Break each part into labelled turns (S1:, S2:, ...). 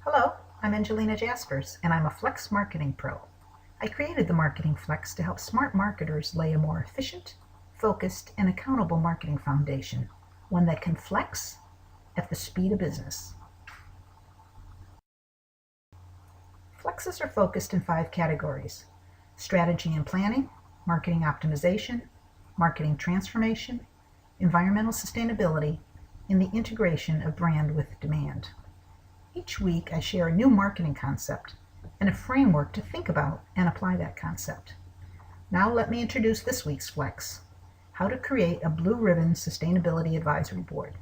S1: Hello, I'm Angelina Jaspers, and I'm a Flex Marketing Pro. I created the Marketing Flex to help smart marketers lay a more efficient, focused, and accountable marketing foundation, one that can flex at the speed of business. Flexes are focused in 5 categories: strategy and planning, marketing optimization, marketing transformation, environmental sustainability, and the integration of brand with demand. Each week, I share a new marketing concept and a framework to think about and apply that concept. Now let me introduce this week's Flex: how to create a blue ribbon sustainability advisory board.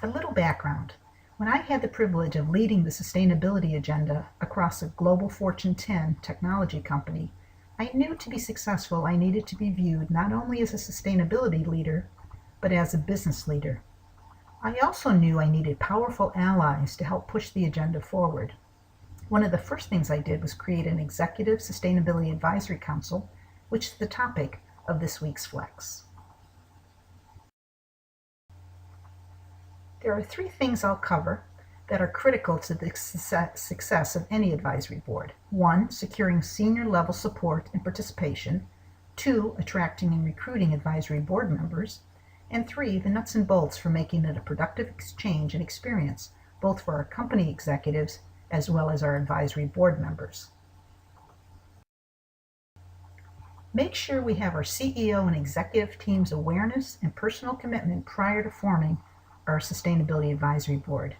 S1: A little background. When I had the privilege of leading the sustainability agenda across a global Fortune 10 technology company, I knew to be successful I needed to be viewed not only as a sustainability leader, but as a business leader. I also knew I needed powerful allies to help push the agenda forward. One of the first things I did was create an Executive Sustainability Advisory Council, which is the topic of this week's Flex. There are 3 things I'll cover that are critical to the success of any advisory board. 1, securing senior level support and participation. 2, attracting and recruiting advisory board members. And 3, the nuts and bolts for making it a productive exchange and experience, both for our company executives as well as our advisory board members. Make sure we have our CEO and executive team's awareness and personal commitment prior to forming our Sustainability Advisory Board.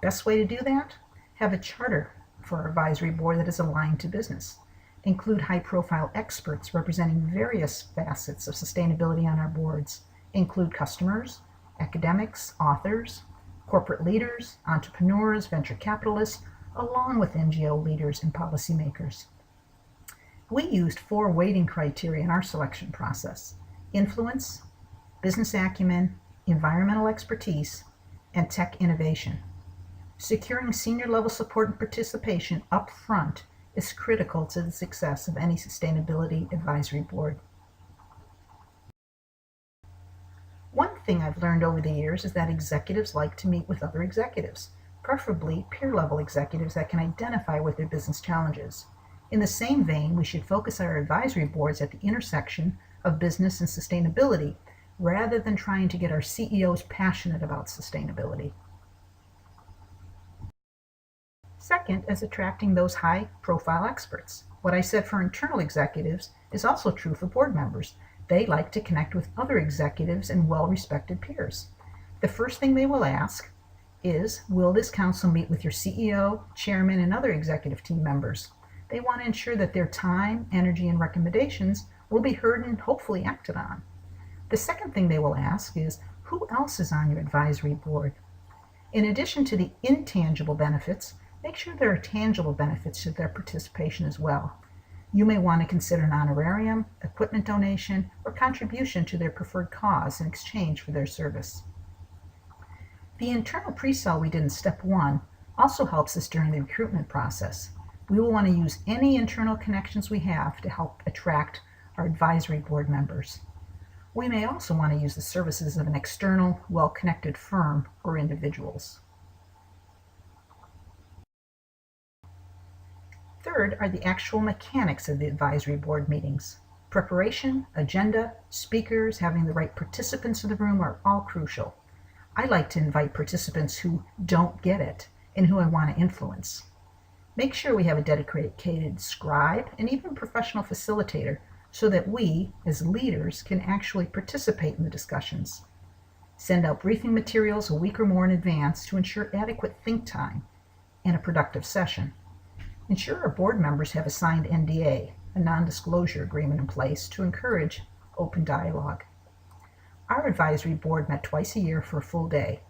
S1: Best way to do that? Have a charter for our advisory board that is aligned to business. Include high-profile experts representing various facets of sustainability on our boards. Include customers, academics, authors, corporate leaders, entrepreneurs, venture capitalists, along with NGO leaders and policymakers. We used 4 weighting criteria in our selection process: influence, business acumen, environmental expertise, and tech innovation. Securing senior level support and participation up front is critical to the success of any sustainability advisory board. One thing I've learned over the years is that executives like to meet with other executives, preferably peer-level executives that can identify with their business challenges. In the same vein, we should focus our advisory boards at the intersection of business and sustainability, rather than trying to get our CEOs passionate about sustainability. Second is attracting those high-profile experts. What I said for internal executives is also true for board members. They like to connect with other executives and well-respected peers. The first thing they will ask is, will this council meet with your CEO, chairman, and other executive team members? They want to ensure that their time, energy, and recommendations will be heard and hopefully acted on. The second thing they will ask is, who else is on your advisory board? In addition to the intangible benefits, make sure there are tangible benefits to their participation as well. You may want to consider an honorarium, equipment donation, or contribution to their preferred cause in exchange for their service. The internal pre-sale we did in step 1 also helps us during the recruitment process. We will want to use any internal connections we have to help attract our advisory board members. We may also want to use the services of an external, well-connected firm or individuals. Third are the actual mechanics of the advisory board meetings. Preparation, agenda, speakers, having the right participants in the room are all crucial. I like to invite participants who don't get it and who I want to influence. Make sure we have a dedicated scribe and even professional facilitator so that we, as leaders, can actually participate in the discussions. Send out briefing materials a week or more in advance to ensure adequate think time and a productive session. Ensure our board members have a signed NDA, a non-disclosure agreement, in place to encourage open dialogue. Our advisory board met twice a year for a full day.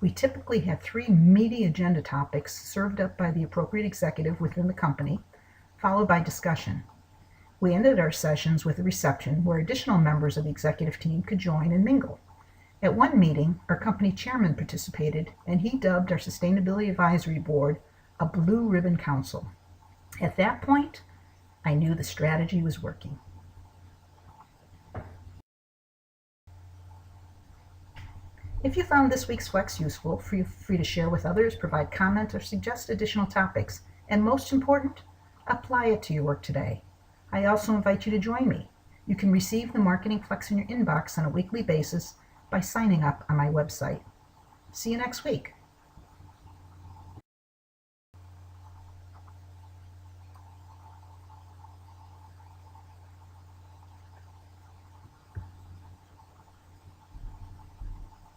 S1: We typically had 3 meaty agenda topics served up by the appropriate executive within the company, followed by discussion. We ended our sessions with a reception where additional members of the executive team could join and mingle. At one meeting, our company chairman participated, and he dubbed our Sustainability Advisory Board a Blue Ribbon Council. At that point, I knew the strategy was working. If you found this week's Flex useful, feel free to share with others, provide comment, or suggest additional topics. And most important, apply it to your work today. I also invite you to join me. You can receive the Marketing Flex in your inbox on a weekly basis by signing up on my website. See you next week.